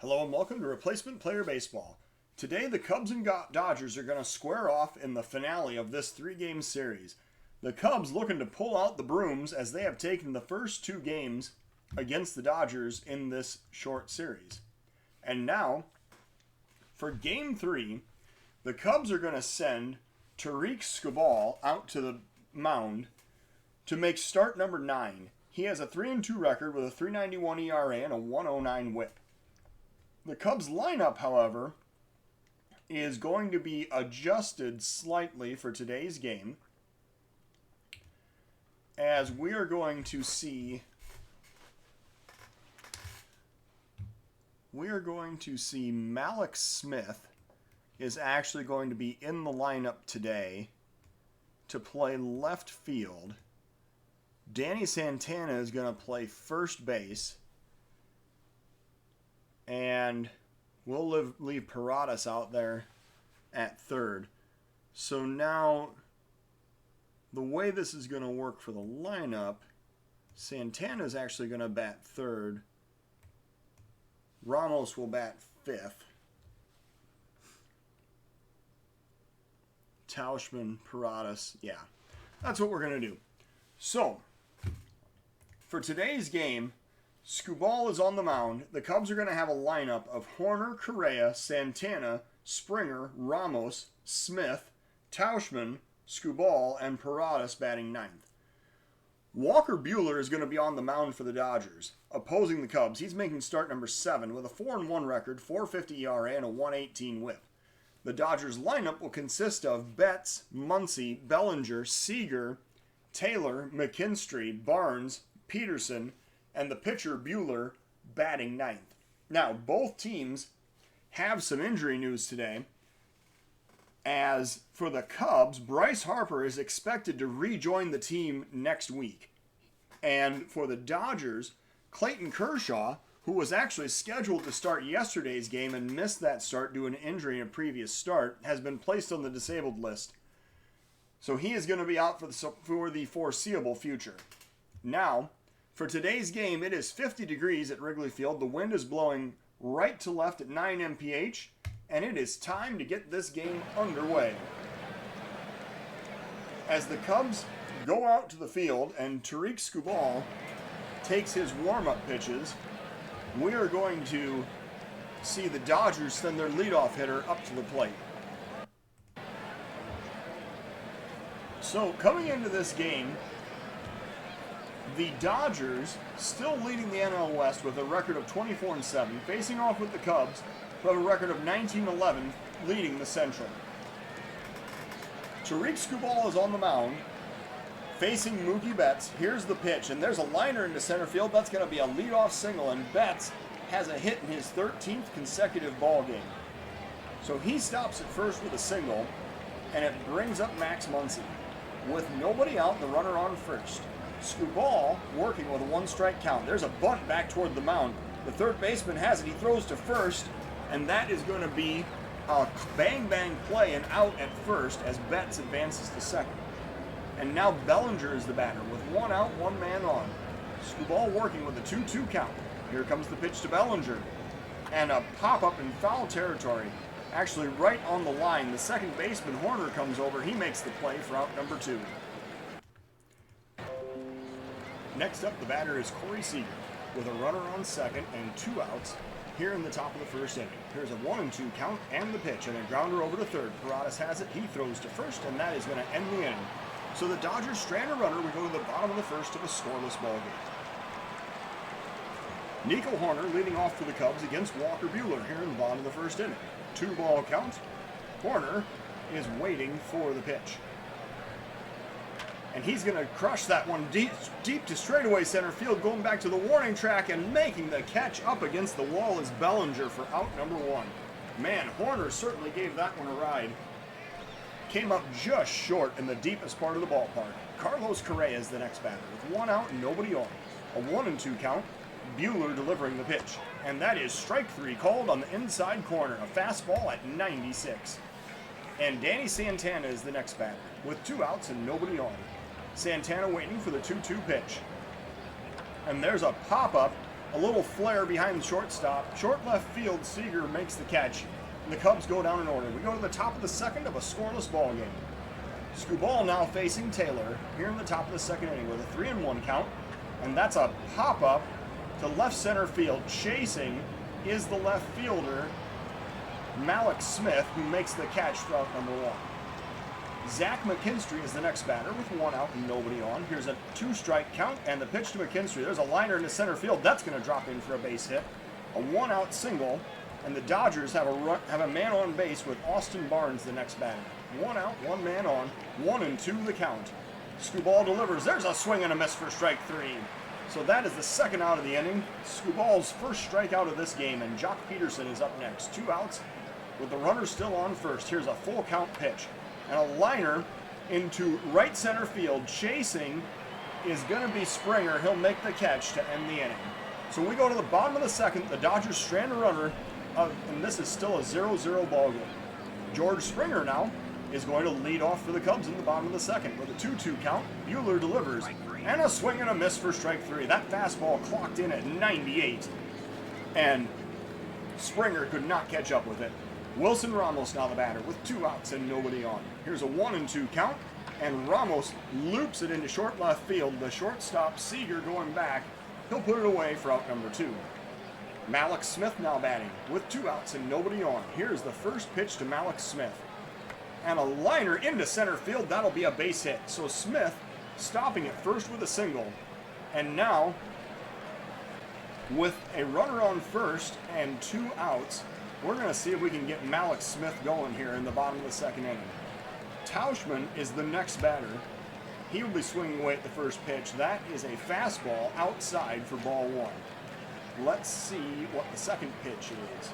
Hello and welcome to Replacement Player Baseball. Today the Cubs and Dodgers are going to square off in the finale of this three-game series. The Cubs looking to pull out the brooms as they have taken the first two games against the Dodgers in this short series. And now, for Game 3, the Cubs are going to send Tarik Skubal out to the mound to make start number 9. He has a 3-2 record with a 3.91 ERA and a 1.09 WHIP. The Cubs lineup, however, is going to be adjusted slightly for today's game, as we are going to see Mallex Smith is actually going to be in the lineup today to play left field. Danny Santana is going to play first base. And we'll leave Paradas out there at third. So now, the way this is going to work for the lineup, Santana is actually going to bat third. Ramos will bat fifth. Tauchman, Paradas, yeah. That's what we're going to do. So, for today's game, Skubal is on the mound. The Cubs are going to have a lineup of Hoerner, Correa, Santana, Springer, Ramos, Smith, Tauchman, Skubal, and Paradas batting ninth. Walker Buehler is going to be on the mound for the Dodgers, opposing the Cubs. He's making start number 7 with a 4-1 record, 4.50 ERA, and a 1.18 WHIP. The Dodgers lineup will consist of Betts, Muncy, Bellinger, Seager, Taylor, McKinstry, Barnes, Peterson, and the pitcher Buehler batting ninth. Now, both teams have some injury news today. As for the Cubs, Bryce Harper is expected to rejoin the team next week. And for the Dodgers, Clayton Kershaw, who was actually scheduled to start yesterday's game and missed that start due to an injury in a previous start, has been placed on the disabled list. So he is going to be out for the foreseeable future. Now, for today's game, it is 50 degrees at Wrigley Field. The wind is blowing right to left at 9 mph, and it is time to get this game underway. As the Cubs go out to the field and Tarik Skubal takes his warm-up pitches, we are going to see the Dodgers send their leadoff hitter up to the plate. So, coming into this game, the Dodgers, still leading the NL West with a record of 24-7, facing off with the Cubs, who have a record of 19-11, leading the Central. Tarik Skubal is on the mound, facing Mookie Betts. Here's the pitch, and there's a liner into center field. That's going to be a leadoff single, and Betts has a hit in his 13th consecutive ball game. So he stops at first with a single, and it brings up Max Muncy. With nobody out, the runner on first. Skubal working with a 1-strike count. There's a bunt back toward the mound. The third baseman has it. He throws to first, and that is going to be a bang-bang play and out at first as Betts advances to second. And now Bellinger is the batter with 1 out, 1 man on. Skubal working with a 2-2 count. Here comes the pitch to Bellinger. And a pop-up in foul territory. Actually right on the line. The second baseman, Hoerner, comes over. He makes the play for out number 2. Next up, the batter is Corey Seager with a runner on second and 2 outs here in the top of the first inning. Here's a 1-2 count and the pitch, and a grounder over to third. Paradas has it. He throws to first, and that is going to end the inning. So the Dodgers strand a runner. We go to the bottom of the first of a scoreless ball game. Nico Hoerner leading off for the Cubs against Walker Buehler here in the bottom of the first inning. 2-ball count. Hoerner is waiting for the pitch. And he's going to crush that one deep to straightaway center field, going back to the warning track and making the catch up against the wall is Bellinger for out number 1. Man, Hoerner certainly gave that one a ride. Came up just short in the deepest part of the ballpark. Carlos Correa is the next batter with 1 out and nobody on. A 1-2 count. Buehler delivering the pitch. And that is strike 3 called on the inside corner. A fastball at 96. And Danny Santana is the next batter with 2 outs and nobody on. Santana waiting for the 2-2 pitch. And there's a pop-up A little flare behind the shortstop. Short left field, Seager makes the catch. And the Cubs go down in order. We go to the top of the second of a scoreless ball game. Skubal now facing Taylor here in the top of the second inning with a 3-1 count. And that's a pop-up to left center field. Chasing is the left fielder, Mallex Smith, who makes the catch for out number 1. Zach McKinstry is the next batter with 1 out and nobody on. Here's a 2-strike count and the pitch to McKinstry. There's a liner into center field. That's going to drop in for a base hit. A 1-out single, and the Dodgers have a man on base with Austin Barnes the next batter. 1 out, 1 man on, 1-2 the count. Skubal delivers. There's a swing and a miss for strike 3. So that is the second out of the inning. Skubal's first strikeout of this game, and Jock Peterson is up next. 2 outs with the runner still on first. Here's a full count pitch. And a liner into right center field. Chasing is going to be Springer. He'll make the catch to end the inning. So we go to the bottom of the second. The Dodgers strand a runner, and this is still a 0-0 ball game. George Springer now is going to lead off for the Cubs in the bottom of the second with a 2-2 count. Buehler delivers, and a swing and a miss for strike 3. That fastball clocked in at 98, and Springer could not catch up with it. Wilson Ramos now the batter with 2 outs and nobody on. Here's a 1-2 count, and Ramos loops it into short left field. The shortstop, Seager, going back. He'll put it away for out number 2. Mallex Smith now batting with 2 outs and nobody on. Here's the first pitch to Mallex Smith. And a liner into center field. That'll be a base hit. So Smith stopping at first with a single. And now, with a runner on first and 2 outs, we're going to see if we can get Mallex Smith going here in the bottom of the second inning. Tauchman is the next batter. He will be swinging away at the first pitch. That is a fastball outside for ball 1. Let's see what the second pitch is.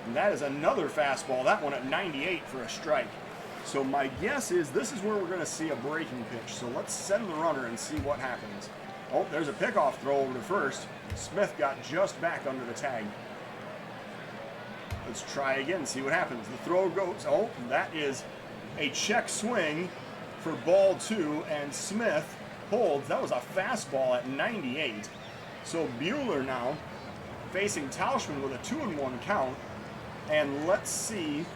And that is another fastball. That one at 98 for a strike. So my guess is this is where we're going to see a breaking pitch. So let's send the runner and see what happens. Oh, there's a pickoff throw over to first. Smith got just back under the tag. Let's try again, see what happens. The throw goes, oh, that is a check swing for ball 2, and Smith holds. That was a fastball at 98. So Buehler now facing Tauchman with a 2-1 count. And let's see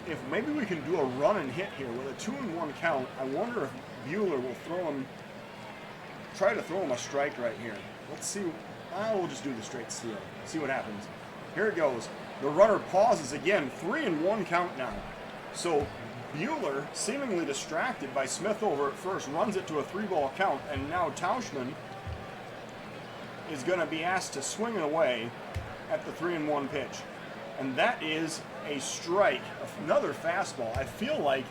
if maybe we can do a run and hit here with a 2-1 count. I wonder if Buehler will try to throw him a strike right here. Let's see. We'll just do the straight steal. See what happens. Here it goes. The runner pauses again. 3-1 count now. So Buehler, seemingly distracted by Smith over at first, runs it to a 3-ball count, and now Tauchman is going to be asked to swing it away at the 3-1 pitch. And that is a strike, another fastball. I feel like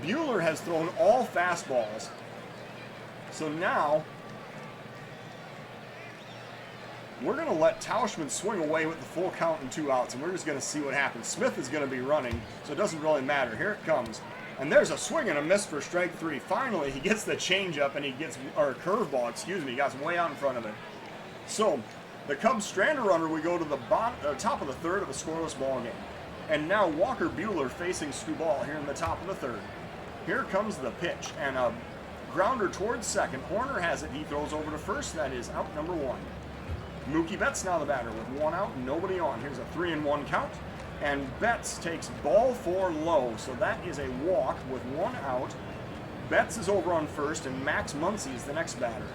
Buehler has thrown all fastballs. So now we're going to let Tauchman swing away with the full count and 2 outs, and we're just going to see what happens. Smith is going to be running, so it doesn't really matter. Here it comes. And there's a swing and a miss for strike 3. Finally, he gets the changeup, and or curveball, excuse me, he got way out in front of it. So the Cubs strand a runner. We go to the top of the third of a scoreless ball game. And now Walker Buehler facing Skubal here in the top of the third. Here comes the pitch, and a grounder towards second. Horner has it. He throws over to first. That is out number 1. Mookie Betts now the batter with 1 out and nobody on. Here's a 3-1 count. And Betts takes ball 4 low. So that is a walk with 1 out. Betts is over on first, and Max Muncy is the next batter.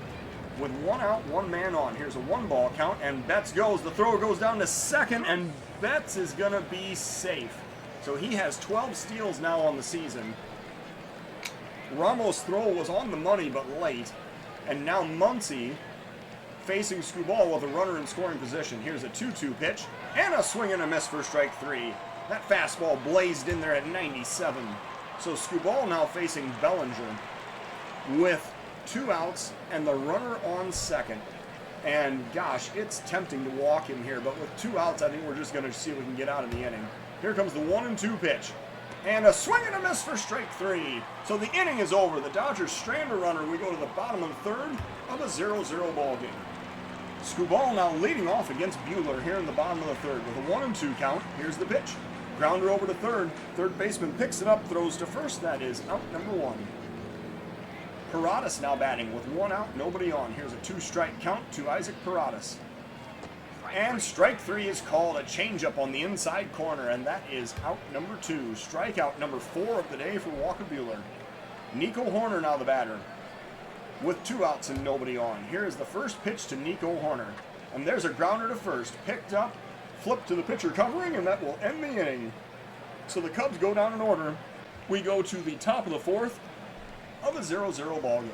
With 1 out, 1 man on. Here's a 1-ball count, and Betts goes. The throw goes down to second, and Betts is going to be safe. So he has 12 steals now on the season. Ramos' throw was on the money but late. And now Muncy facing Skubal with a runner in scoring position. Here's a 2-2 pitch, and a swing and a miss for strike 3. That fastball blazed in there at 97. So Skubal now facing Bellinger with 2 outs and the runner on second. And gosh, it's tempting to walk him here, but with 2 outs, I think we're just going to see if we can get out of the inning. Here comes the 1-2 pitch, and a swing and a miss for strike 3. So the inning is over. The Dodgers strand a runner. We go to the bottom of the third of a 0-0 ball game. Skubal now leading off against Buehler here in the bottom of the third with a 1-2 count. Here's the pitch. Grounder over to third. Third baseman picks it up, throws to first. That is out number 1. Paradas now batting with 1 out, nobody on. Here's a 2-strike count to Isaac Paradas. And strike 3 is called, a changeup on the inside corner, and that is out number 2. Strikeout number 4 of the day for Walker Buehler. Nico Hoerner now the batter with 2 outs and nobody on. Here is the first pitch to Nico Hoerner. And there's a grounder to first. Picked up, flipped to the pitcher covering, and that will end the inning. So the Cubs go down in order. We go to the top of the 4th of a 0-0 ball game.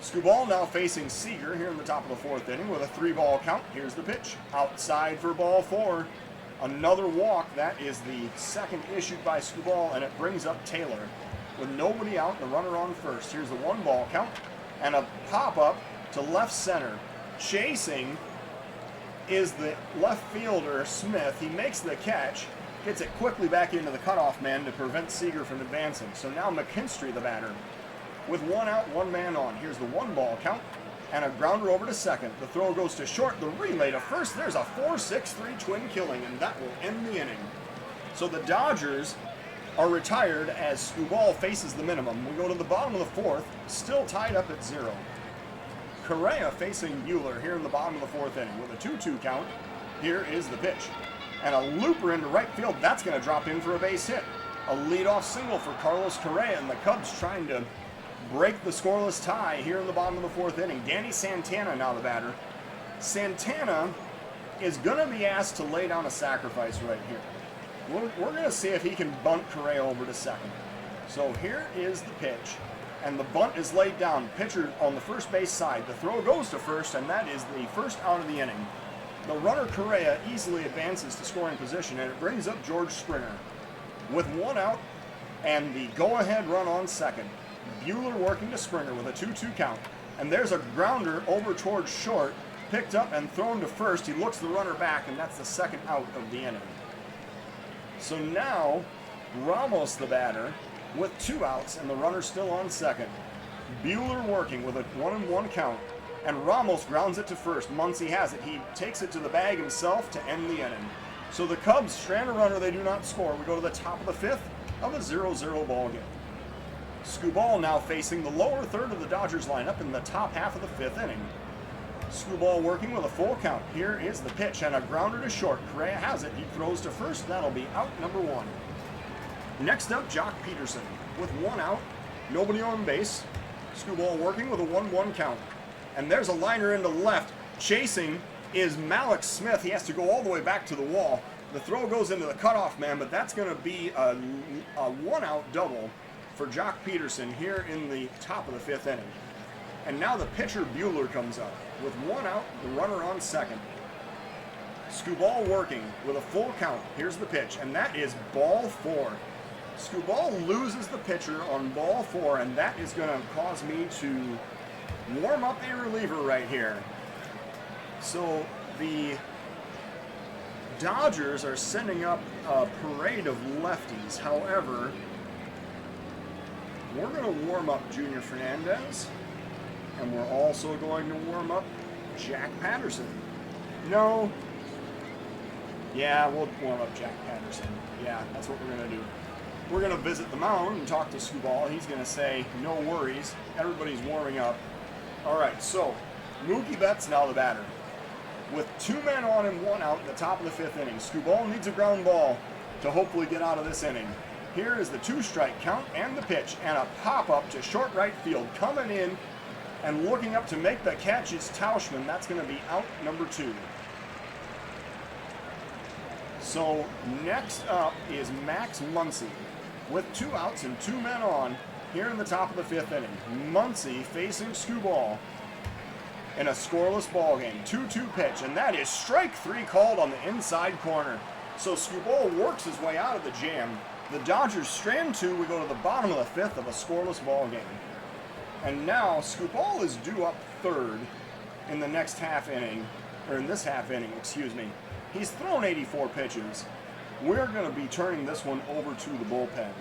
Skubal now facing Seager here in the top of the 4th inning with a 3-ball count. Here's the pitch. Outside for ball 4. Another walk. That is the second issued by Skubal, and it brings up Taylor. With nobody out, the runner on first. Here's the 1-ball count and a pop-up to left center. Chasing is the left fielder, Smith. He makes the catch, gets it quickly back into the cutoff man to prevent Seager from advancing. So now McKinstry, the batter, with 1 out, 1 man on. Here's the 1-ball count and a grounder over to second. The throw goes to short, the relay to first. There's a 4-6-3 twin killing, and that will end the inning. So the Dodgers are retired as Skubal faces the minimum. We go to the bottom of the 4th, still tied up at 0. Correa facing Buehler here in the bottom of the 4th inning with a 2-2 count. Here is the pitch. And a looper into right field. That's going to drop in for a base hit. A leadoff single for Carlos Correa, and the Cubs trying to break the scoreless tie here in the bottom of the 4th inning. Danny Santana now the batter. Santana is going to be asked to lay down a sacrifice right here. We're going to see if he can bunt Correa over to second. So here is the pitch, and the bunt is laid down. Pitcher on the first base side. The throw goes to first, and that is the first out of the inning. The runner Correa easily advances to scoring position, and it brings up George Springer with 1 out and the go-ahead run on second. Buehler working to Springer with a 2-2 count, and there's a grounder over towards short, picked up and thrown to first. He looks the runner back, and that's the second out of the inning. So now, Ramos the batter with 2 outs and the runner still on second. Buehler working with a 1-1 count, and Ramos grounds it to first. Muncy has it. He takes it to the bag himself to end the inning. So the Cubs strand a runner, they do not score. We go to the top of the 5th of a 0-0 ball game. Skubal now facing the lower third of the Dodgers lineup in the top half of the 5th inning. Skubal working with a full count. Here is the pitch and a grounder to short. Correa has it. He throws to first. That'll be out number 1. Next up, Jock Peterson with 1 out, nobody on base. Skubal working with a 1-1 count. And there's a liner into left. Chasing is Mallex Smith. He has to go all the way back to the wall. The throw goes into the cutoff man, but that's going to be a 1-out double for Jock Peterson here in the top of the 5th inning. And now the pitcher Buehler comes up with 1 out, the runner on second. Skubal working with a full count. Here's the pitch, and that is ball 4. Skubal loses the pitcher on ball 4, and that is going to cause me to warm up a reliever right here. So the Dodgers are sending up a parade of lefties. However, we're going to warm up Junior Fernandez, and we're also going to warm up Jack Patterson. No. Yeah, we'll warm up Jack Patterson. Yeah, that's what we're going to do. We're going to visit the mound and talk to Skubal. He's going to say, no worries, everybody's warming up. All right, so Mookie Betts now the batter. With 2 men on and 1 out at the top of the 5th inning. Skubal needs a ground ball to hopefully get out of this inning. Here is the 2-strike count and the pitch, and a pop-up to short right field. Coming in and looking up to make the catch is Tauschman. That's going to be out number 2. So next up is Max Muncy with 2 outs and 2 men on here in the top of the 5th inning. Muncy facing Skubal in a scoreless ball game. 2-2 pitch, and that is strike 3 called on the inside corner. So Skubal works his way out of the jam. The Dodgers strand 2. We go to the bottom of the 5th of a scoreless ball game. And now Skubal is due up 3rd in the next half inning, or in this half inning, excuse me. He's thrown 84 pitches. We're going to be turning this one over to the bullpen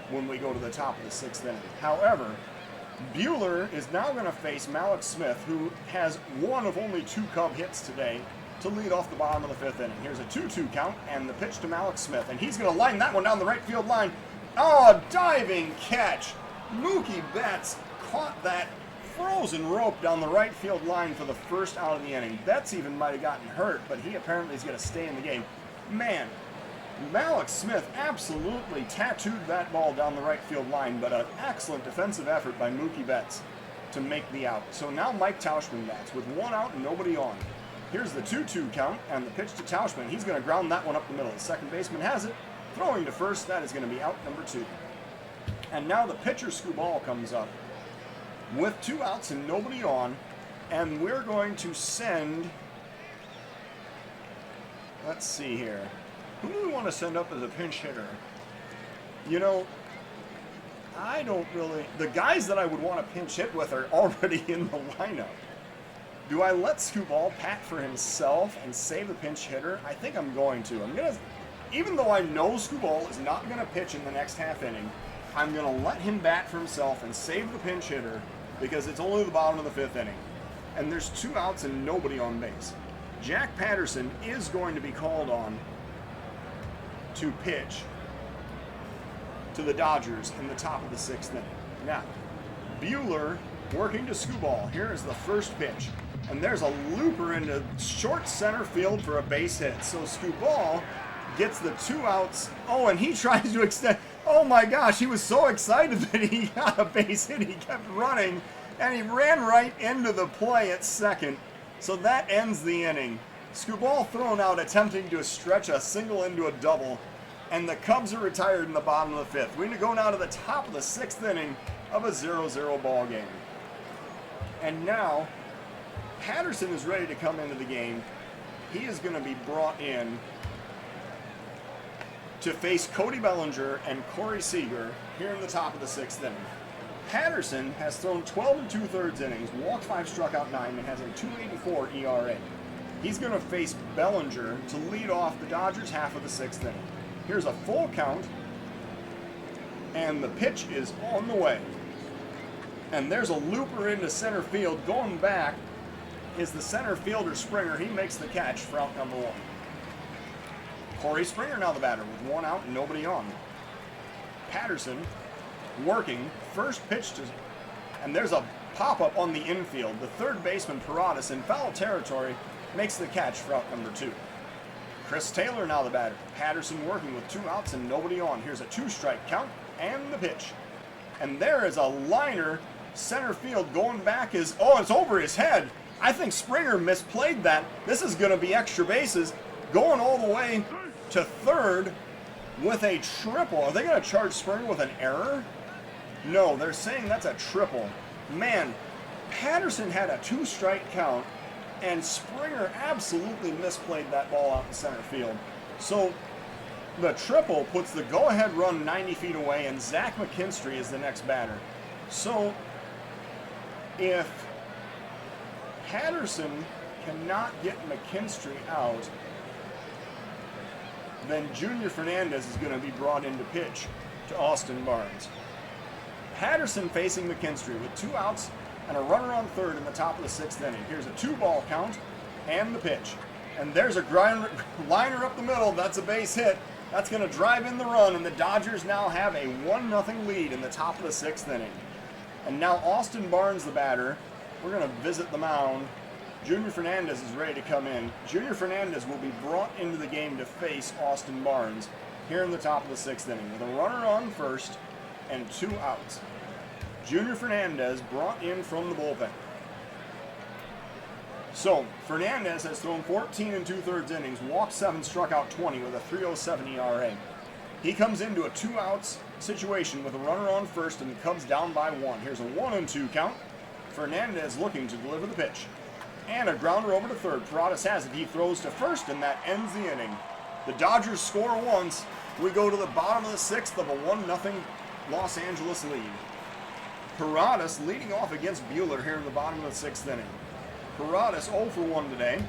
when we go to the top of the 6th inning. However, Buehler is now going to face Mallex Smith, who has one of only 2 Cub hits today, to lead off the bottom of the 5th inning. Here's a 2-2 count and the pitch to Mallex Smith, and he's going to line that one down the right field line. Oh, a diving catch Mookie Betts caught that frozen rope down the right field line for the first out of the inning. Betts even might have gotten hurt, but he apparently is going to stay in the game. Man, Mallex Smith absolutely tattooed that ball down the right field line, but an excellent defensive effort by Mookie Betts to make the out. So now Mike Tauchman bats with 1 out and nobody on. Here's the 2-2 count and the pitch to Tauchman. He's going to ground that one up the middle. The second baseman has it. Throwing to first, that is going to be out number 2. And now the pitcher Skubal comes up with 2 outs and nobody on. And we're going to send, let's see here. Who do we want to send up as a pinch hitter? You know, I don't really, the guys that I would want to pinch hit with are already in the lineup. Do I let Skubal pat for himself and save the pinch hitter? I think I'm going to. Even though I know Skubal is not going to pitch in the next half inning, I'm going to let him bat for himself and save the pinch hitter because it's only the bottom of the 5th inning. And there's 2 outs and nobody on base. Jack Patterson is going to be called on to pitch to the Dodgers in the top of the 6th inning. Now, Buehler working to Skubal. Here is the first pitch. And there's a looper into short center field for a base hit. So Skubal gets the 2 outs. Oh, and he tries to extend. Oh my gosh, he was so excited that he got a base hit. He kept running, and he ran right into the play at second. So that ends the inning. Skubal thrown out, attempting to stretch a single into a double. And the Cubs are retired in the bottom of the 5th. We're going to go now to the top of the 6th inning of a 0-0 ball game. And now, Patterson is ready to come into the game. He is going to be brought in to face Cody Bellinger and Corey Seager here in the top of the 6th inning. Patterson has thrown 12 2/3 innings, walked 5, struck out 9, and has a 2.84 ERA. He's going to face Bellinger to lead off the Dodgers half of the 6th inning. Here's a full count, and the pitch is on the way. And there's a looper into center field. Going back is the center fielder Springer. He makes the catch for out number 1. Corey Springer now the batter with 1 out and nobody on. Patterson working, first pitch to, and there's a pop-up on the infield. The third baseman Paradas in foul territory makes the catch for out number 2. Chris Taylor now the batter. Patterson working with 2 outs and nobody on. Here's a 2-strike count and the pitch. And there is a liner center field going back is, oh, it's over his head. I think Springer misplayed that. This is going to be extra bases. Going all the way to third with a triple. Are they going to charge Springer with an error? No, they're saying that's a triple. Man, Patterson had a 2-strike count, and Springer absolutely misplayed that ball out in center field. So the triple puts the go-ahead run 90 feet away, and Zach McKinstry is the next batter. So if Patterson cannot get McKinstry out, then Junior Fernandez is going to be brought in to pitch to Austin Barnes. Patterson facing McKinstry with 2 outs and a runner on third in the top of the 6th inning. Here's a 2-ball count and the pitch. And there's a liner up the middle. That's a base hit. That's going to drive in the run, and the Dodgers now have a 1-0 lead in the top of the 6th inning. And now Austin Barnes, the batter. We're going to visit the mound. Junior Fernandez is ready to come in. Junior Fernandez will be brought into the game to face Austin Barnes here in the top of the 6th inning with a runner on first and 2 outs. Junior Fernandez brought in from the bullpen. So, Fernandez has thrown 14 2/3 innings, walked 7, struck out 20 with a 3.07 ERA. He comes into a 2 outs situation with a runner on first and the Cubs down by 1. Here's a 1-2 count. Fernandez looking to deliver the pitch. And a grounder over to third. Paradas has it. He throws to first, and that ends the inning. The Dodgers score once. We go to the bottom of the 6th of a 1-0 Los Angeles lead. Paradas leading off against Buehler here in the bottom of the 6th inning. Paradas 0 for 1 today,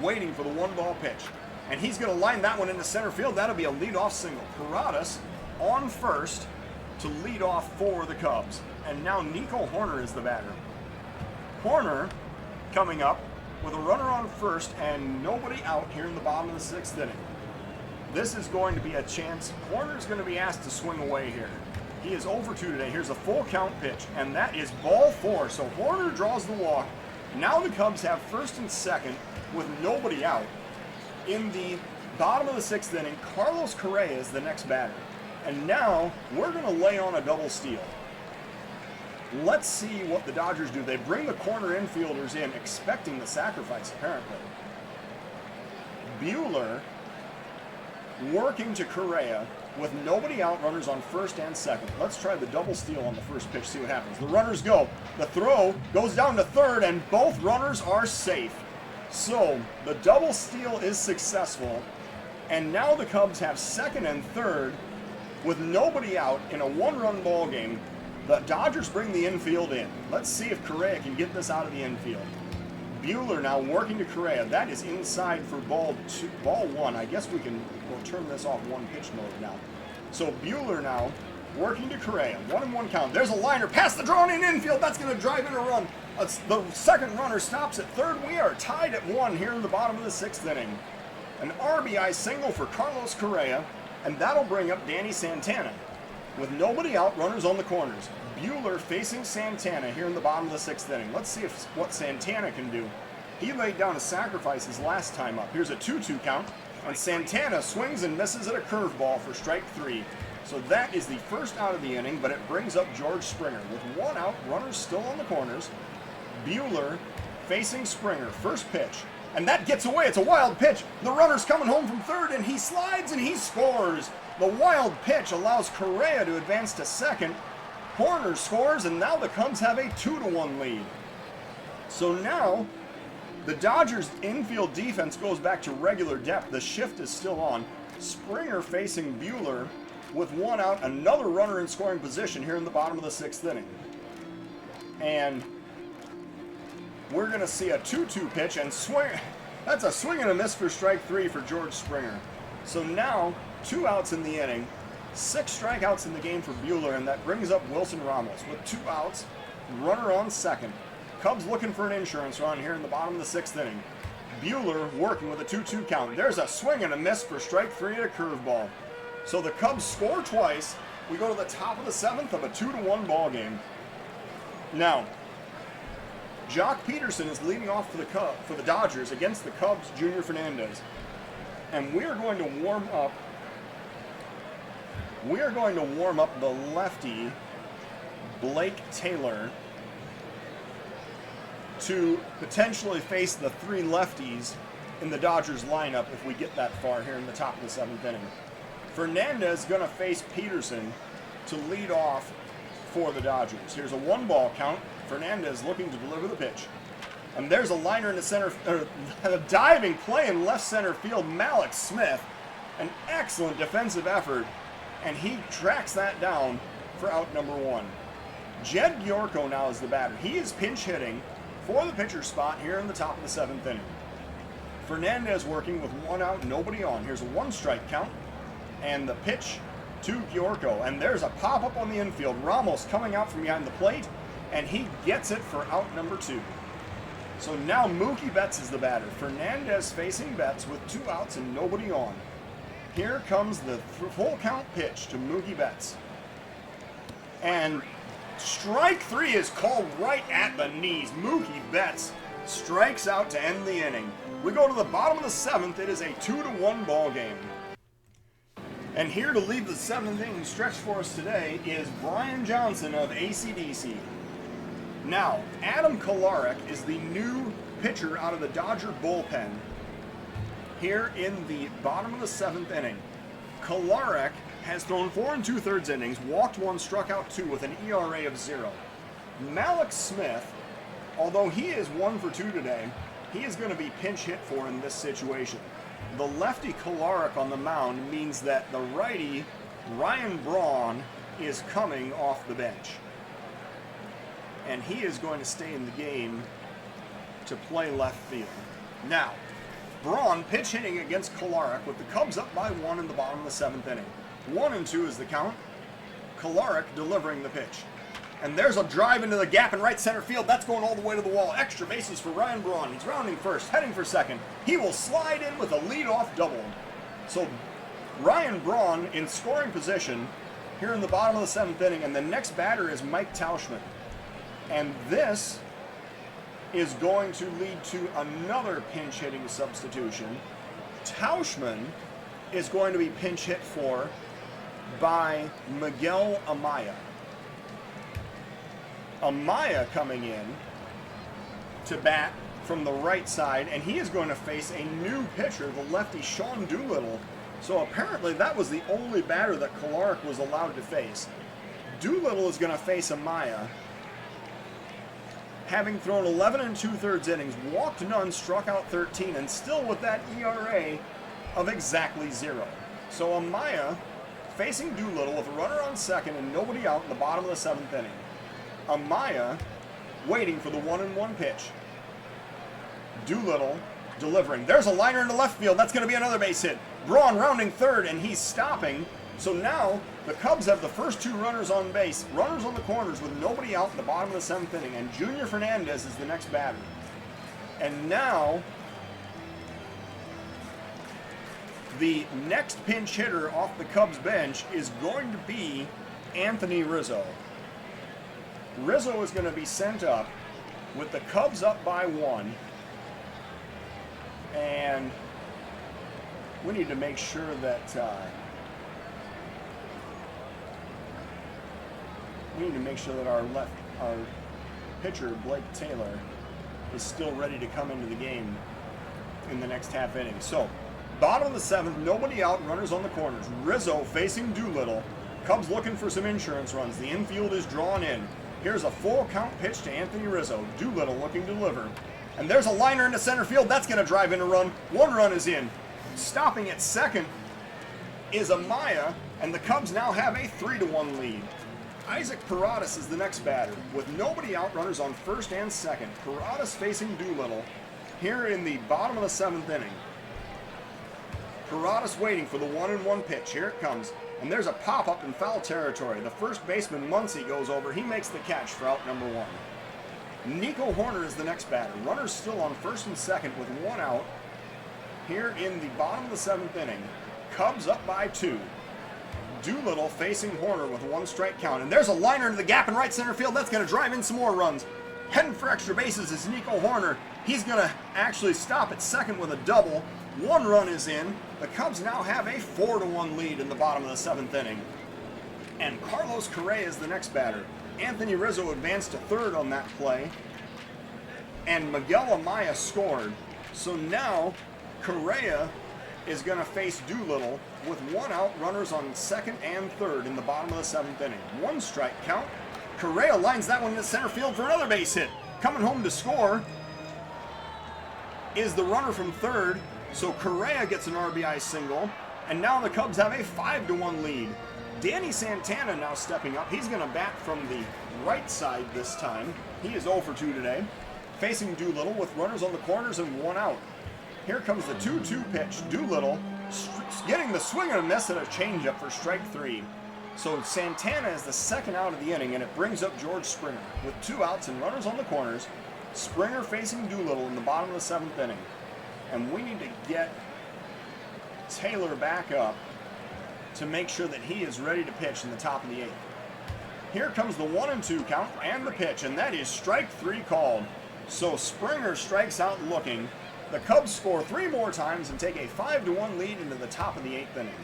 waiting for the 1-ball pitch. And he's going to line that one into center field. That'll be a leadoff single. Paradas on first to lead off for the Cubs. And now Nico Hoerner is the batter. Hoerner coming up with a runner on first and nobody out here in the bottom of the 6th inning. This is going to be a chance. Hoerner's going to be asked to swing away here. He is over 2 today. Here's a full count pitch, and that is ball 4. So Hoerner draws the walk. Now the Cubs have first and second with nobody out. In the bottom of the 6th inning, Carlos Correa is the next batter. And now we're going to lay on a double steal. Let's see what the Dodgers do. They bring the corner infielders in, expecting the sacrifice, apparently. Buehler working to Correa with nobody out, runners on first and second. Let's try the double steal on the first pitch, see what happens. The runners go. The throw goes down to third, and both runners are safe. So the double steal is successful, and now the Cubs have second and third with nobody out in a one-run ball game. The Dodgers bring the infield in. Let's see if Correa can get this out of the infield. Buehler now working to Correa. That is inside for ball 1. I guess we'll turn this off one pitch mode now. So Buehler now working to Correa. 1-1 count. There's a liner past the drawn in infield. That's going to drive in a run. The second runner stops at third. We are tied at 1 here in the bottom of the 6th inning. An RBI single for Carlos Correa, and that'll bring up Danny Santana. With nobody out, runners on the corners. Buehler facing Santana here in the bottom of the 6th inning. Let's see what Santana can do. He laid down a sacrifice his last time up. Here's a 2-2 count, and Santana swings and misses at a curveball for strike 3. So that is the first out of the inning, but it brings up George Springer. With 1 out, runners still on the corners. Buehler facing Springer, first pitch. And that gets away. It's a wild pitch. The runner's coming home from third, and he slides and he scores. The wild pitch allows Correa to advance to second. Hoerner scores, and now the Cubs have a 2-1 lead. So now the Dodgers' infield defense goes back to regular depth. The shift is still on. Springer facing Buehler with 1 out, another runner in scoring position here in the bottom of the 6th inning. And we're going to see a 2-2 pitch and swing. That's a swing and a miss for strike 3 for George Springer. So now 2 outs in the inning, 6 strikeouts in the game for Buehler, and that brings up Wilson Ramos with 2 outs, runner on second. Cubs looking for an insurance run here in the bottom of the 6th inning. Buehler working with a 2-2 count. There's a swing and a miss for strike 3 at a curveball. So the Cubs score twice. We go to the top of the 7th of a 2-1 ball game. Now, Jock Peterson is leading off for the Dodgers against the Cubs' Junior Fernandez. And we are going to warm up the lefty, Blake Taylor, to potentially face the 3 lefties in the Dodgers lineup if we get that far here in the top of the 7th inning. Fernandez going to face Peterson to lead off for the Dodgers. Here's a 1-ball count. Fernandez looking to deliver the pitch. And there's a liner in the center, a diving play in left center field. Mallex Smith, an excellent defensive effort, and he tracks that down for out number 1. Jed Gyorko now is the batter. He is pinch hitting for the pitcher spot here in the top of the 7th inning. Fernandez working with 1 out, nobody on. Here's a 1-strike count, and the pitch to Gyorko. And there's a pop-up on the infield. Ramos coming out from behind the plate, and he gets it for out number 2. So now Mookie Betts is the batter. Fernandez facing Betts with 2 outs and nobody on. Here comes the full count pitch to Mookie Betts. And strike 3 is called right at the knees. Mookie Betts strikes out to end the inning. We go to the bottom of the 7th. It is a 2-1 ball game. And here to lead the 7th inning stretch for us today is Brian Johnson of AC/DC. Now, Adam Kolarek is the new pitcher out of the Dodger bullpen here in the bottom of the 7th inning. Kolarek has thrown 4 2/3 innings, walked 1, struck out 2 with an ERA of 0. Mallex Smith, although he is 1 for 2 today, he is going to be pinch hit for in this situation. The lefty Kolarek on the mound means that the righty Ryan Braun is coming off the bench. And he is going to stay in the game to play left field. Now, Braun pitch hitting against Kolarek with the Cubs up by 1 in the bottom of the 7th inning. 1-2 is the count. Kolarek delivering the pitch. And there's a drive into the gap in right center field. That's going all the way to the wall. Extra bases for Ryan Braun. He's rounding first, heading for second. He will slide in with a leadoff double. So Ryan Braun in scoring position here in the bottom of the 7th inning, and the next batter is Mike Tauschman. And this is going to lead to another pinch hitting substitution. Tauschman is going to be pinch hit for by Miguel Amaya. Amaya coming in to bat from the right side, and he is going to face a new pitcher, the lefty Sean Doolittle. So apparently that was the only batter that Kolarek was allowed to face. Doolittle is going to face Amaya, having thrown 11 2/3 innings, walked none, struck out 13, and still with that ERA of exactly 0. So Amaya facing Doolittle with a runner on second and nobody out in the bottom of the 7th inning. Amaya waiting for the 1-1 pitch. Doolittle delivering. There's a liner in the left field. That's going to be another base hit. Braun rounding third, and he's stopping. So now the Cubs have the first 2 runners on base, runners on the corners with nobody out in the bottom of the 7th inning, and Junior Fernandez is the next batter. And now the next pinch hitter off the Cubs bench is going to be Anthony Rizzo. Rizzo is going to be sent up with the Cubs up by 1. And we need to make sure that our pitcher Blake Taylor is still ready to come into the game in the next half inning. So, bottom of the 7th, nobody out, runners on the corners. Rizzo facing Doolittle. Cubs looking for some insurance runs. The infield is drawn in. Here's a full count pitch to Anthony Rizzo. Doolittle looking to deliver. And there's a liner into center field. That's going to drive in a run. 1 run is in. Stopping at second is Amaya, and the Cubs now have a 3-1 lead. Isaac Paradas is the next batter, with nobody out, runners on first and second. Paradas facing Doolittle here in the bottom of the 7th inning. Paradas waiting for the 1-1 pitch. Here it comes. And there's a pop-up in foul territory. The first baseman, Muncy, goes over. He makes the catch for out number 1. Nico Horner is the next batter. Runners still on first and second with 1 out. Here in the bottom of the 7th inning. Cubs up by 2. Doolittle facing Horner with 1 strike count. And there's a liner into the gap in right center field. That's going to drive in some more runs. Heading for extra bases is Nico Horner. He's going to actually stop at second with a double. 1 run is in. The Cubs now have a 4-1 lead in the bottom of the 7th inning. And Carlos Correa is the next batter. Anthony Rizzo advanced to third on that play. And Miguel Amaya scored. So now Correa is going to face Doolittle with 1 out, runners on second and third in the bottom of the 7th inning. 1 strike count. Correa lines that one into center field for another base hit. Coming home to score is the runner from third. So Correa gets an RBI single, and now the Cubs have a 5-1 lead. Danny Santana now stepping up. He's going to bat from the right side this time. He is 0 for 2 today, facing Doolittle with runners on the corners and 1 out. Here comes the 2-2 pitch. Doolittle getting the swing and a miss at a changeup for strike 3. So Santana is the second out of the inning, and it brings up George Springer with 2 outs and runners on the corners. Springer facing Doolittle in the bottom of the 7th inning. And we need to get Taylor back up to make sure that he is ready to pitch in the top of the 8th. Here comes the 1-2 count and the pitch, and that is strike 3 called. So Springer strikes out looking. The Cubs score 3 more times and take a 5-1 lead into the top of the 8th inning.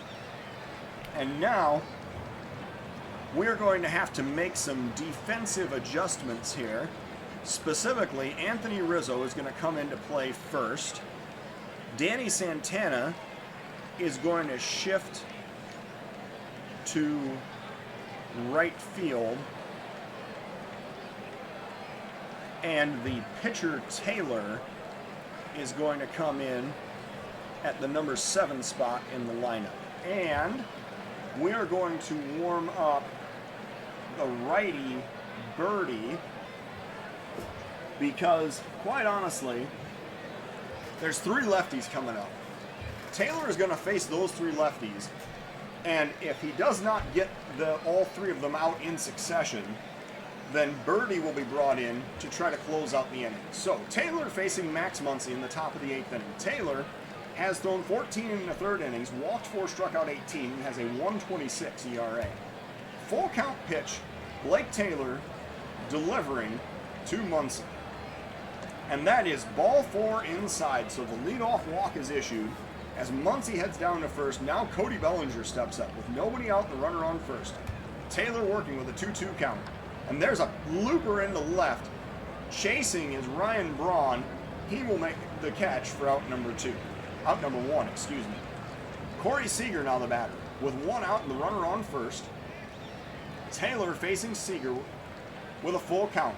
And now we're going to have to make some defensive adjustments here. Specifically, Anthony Rizzo is going to come into play first. Danny Santana is going to shift to right field. And the pitcher Taylor is going to come in at the number 7 spot in the lineup. And we are going to warm up the righty Birdie, because quite honestly, there's 3 lefties coming up. Taylor is going to face those 3 lefties, and if he does not get all 3 of them out in succession, then Birdie will be brought in to try to close out the inning. So Taylor facing Max Muncy in the top of the 8th inning. Taylor has thrown 14 1/3 innings, walked 4, struck out 18, and has a 1.26 ERA. full count pitch, Blake Taylor delivering to Muncy. And that is ball 4 inside, so the leadoff walk is issued. As Muncy heads down to first, now Cody Bellinger steps up with nobody out and the runner on first. Taylor working with a 2-2 count. And there's a looper into left. Chasing is Ryan Braun. He will make the catch for out number 1, excuse me. Corey Seager now the batter with 1 out and the runner on first. Taylor facing Seager with a full count.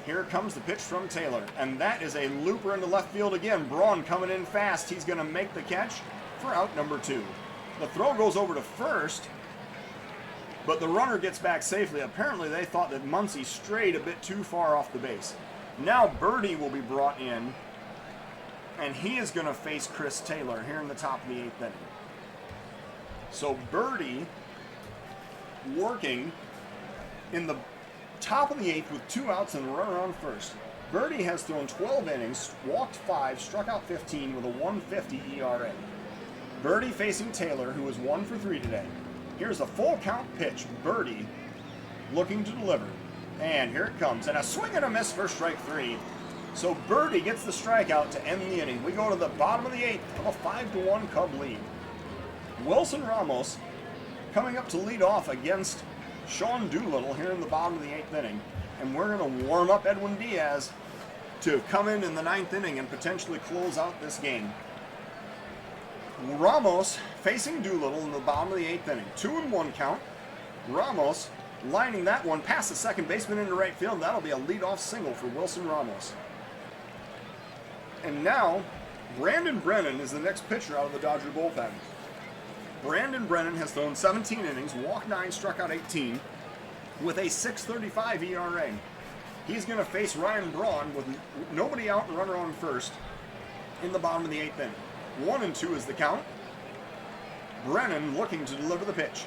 Here comes the pitch from Taylor, and that is a looper into left field again. Braun coming in fast. He's going to make the catch for out number 2. The throw goes over to first, but the runner gets back safely. Apparently they thought that Muncy strayed a bit too far off the base. Now Birdie will be brought in, and he is going to face Chris Taylor here in the top of the 8th inning. So Birdie working in the top of the 8th with 2 outs and a runner on first. Birdie has thrown 12 innings, walked 5, struck out 15 with a 1.50 ERA. Birdie facing Taylor, who is 1 for 3 today. Here's a full count pitch. Birdie looking to deliver. And here it comes. And a swing and a miss for strike 3. So Birdie gets the strikeout to end the inning. We go to the bottom of the 8th of a 5-1 Cub lead. Wilson Ramos coming up to lead off against Sean Doolittle here in the bottom of the 8th inning. And we're going to warm up Edwin Diaz to come in the 9th inning and potentially close out this game. Ramos facing Doolittle in the bottom of the 8th inning. 2-1 count. Ramos lining that one past the second baseman into right field. That'll be a leadoff single for Wilson Ramos. And now, Brandon Brennan is the next pitcher out of the Dodger bullpen. Brandon Brennan has thrown 17 innings, walked 9, struck out 18, with a 6.35 ERA. He's going to face Ryan Braun with nobody out and runner on first in the bottom of the 8th inning. 1-2 is the count. Brennan looking to deliver the pitch.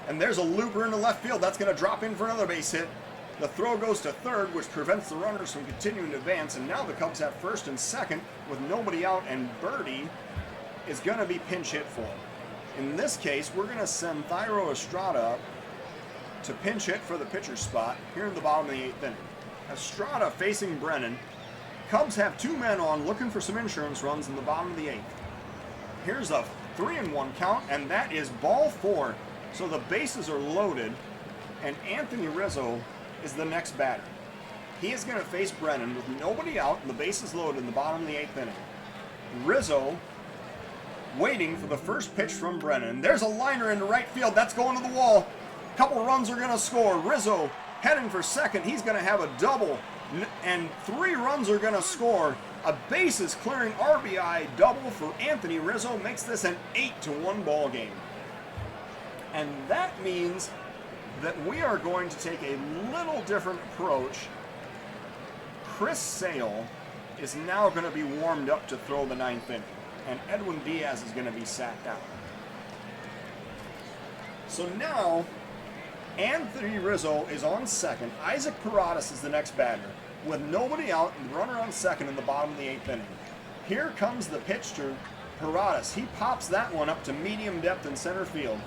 And there's a looper into left field. That's going to drop in for another base hit. The throw goes to third, which prevents the runners from continuing to advance. And now the Cubs have first and second with nobody out, and Birdie is going to be pinch hit for. In this case, we're going to send Thairo Estrada up to pinch hit for the pitcher spot here in the bottom of the 8th inning. Estrada facing Brennan. Cubs have 2 men on looking for some insurance runs in the bottom of the 8th. Here's a 3-1 count, and that is ball 4. So the bases are loaded, and Anthony Rizzo is the next batter. He is going to face Brennan with nobody out and the bases loaded in the bottom of the 8th inning. Rizzo waiting for the first pitch from Brennan. There's a liner into right field. That's going to the wall. A couple runs are going to score. Rizzo heading for second. He's going to have a double, and 3 runs are going to score. A bases clearing RBI double for Anthony Rizzo makes this an 8-1 ball game. And that means that we are going to take a little different approach. Chris Sale is now going to be warmed up to throw the 9th inning, and Edwin Diaz is going to be sat down. So now, Anthony Rizzo is on second. Isaac Paradas is the next batter, with nobody out and the runner on second in the bottom of the 8th inning. Here comes the pitch to Paradas. He pops that one up to medium depth in center field.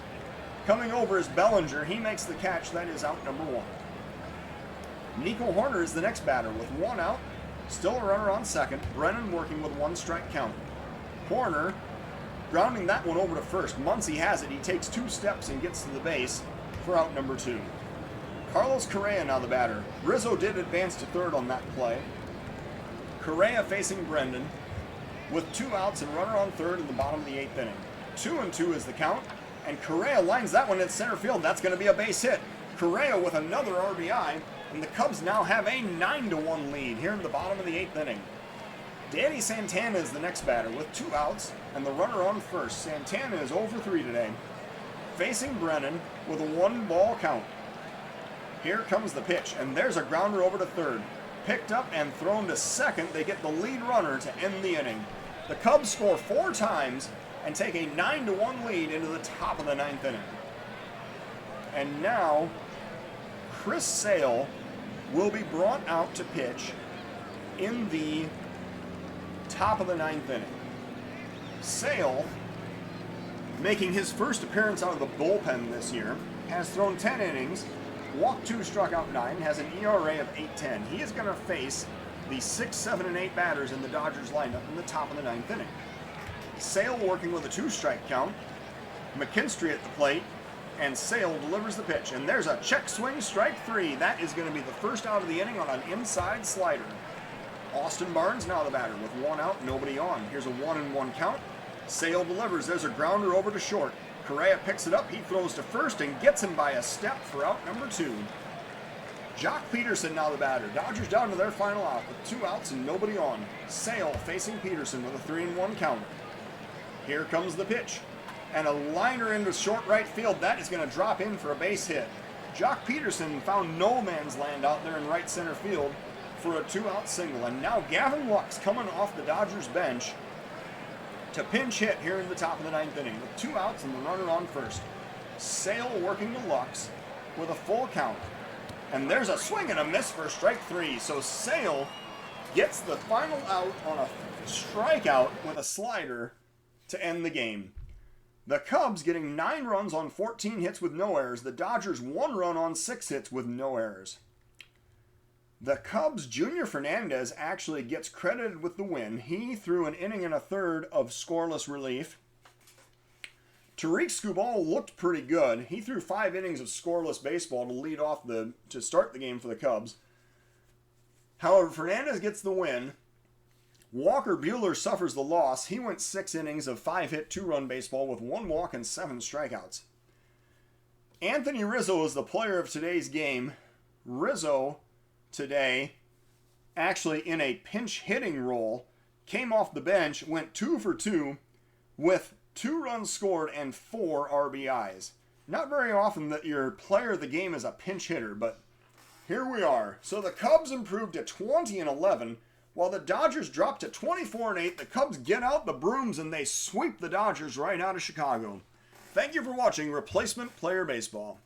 Coming over is Bellinger. He makes the catch. That is out number 1. Nico Horner is the next batter with 1 out. Still a runner on second. Brennan working with 1 strike count. Horner grounding that one over to first. Muncy has it. He takes 2 steps and gets to the base for out number 2. Carlos Correa now the batter. Rizzo did advance to third on that play. Correa facing Brendan with 2 outs and runner on third in the bottom of the 8th inning. 2-2 is the count. And Correa lines that one in center field. That's going to be a base hit. Correa with another RBI, and the Cubs now have a 9-1 lead here in the bottom of the 8th inning. Danny Santana is the next batter with 2 outs and the runner on first. Santana is 0 for 3 today, facing Brennan with a 1-ball count. Here comes the pitch, and there's a grounder over to third. Picked up and thrown to second. They get the lead runner to end the inning. The Cubs score 4 times and take a 9-1 lead into the top of the 9th inning. And now, Chris Sale will be brought out to pitch in the top of the 9th inning. Sale, making his first appearance out of the bullpen this year, has thrown 10 innings, walked 2, struck out 9, has an ERA of 8.10. He is going to face the 6, 7, and 8 batters in the Dodgers lineup in the top of the 9th inning. Sale working with a 2-strike count, McKinstry at the plate, and Sale delivers the pitch. And there's a check swing, strike 3. That is going to be the first out of the inning on an inside slider. Austin Barnes now the batter with 1 out, nobody on. Here's a 1-1 count. Sale delivers. There's a grounder over to short. Correa picks it up. He throws to first and gets him by a step for out number 2. Jock Peterson now the batter. Dodgers down to their final out with 2 outs and nobody on. Sale facing Peterson with a 3-1 count. Here comes the pitch. And a liner into short right field. That is going to drop in for a base hit. Jock Peterson found no man's land out there in right center field for a 2-out single. And now Gavin Lux coming off the Dodgers bench to pinch hit here in the top of the 9th inning with 2 outs and the runner on first. Sale working to Lux with a full count. And there's a swing and a miss for strike 3. So Sale gets the final out on a strikeout with a slider to end the game. The Cubs getting 9 runs on 14 hits with no errors. The Dodgers 1 run on 6 hits with no errors. The Cubs' Junior Fernandez actually gets credited with the win. He threw an inning and a third of scoreless relief. Tarik Skubal looked pretty good. He threw 5 innings of scoreless baseball to start the game for the Cubs. However, Fernandez gets the win. Walker Buehler suffers the loss. He went 6 innings of 5-hit, 2-run baseball with 1 walk and 7 strikeouts. Anthony Rizzo is the player of today's game. Rizzo today, actually in a pinch hitting role, came off the bench, went 2 for 2 with 2 runs scored and 4 RBIs. Not very often that your player of the game is a pinch hitter, but here we are. So the Cubs improved to 20-11. While the Dodgers drop to 24-8, the Cubs get out the brooms and they sweep the Dodgers right out of Chicago. Thank you for watching Replacement Player Baseball.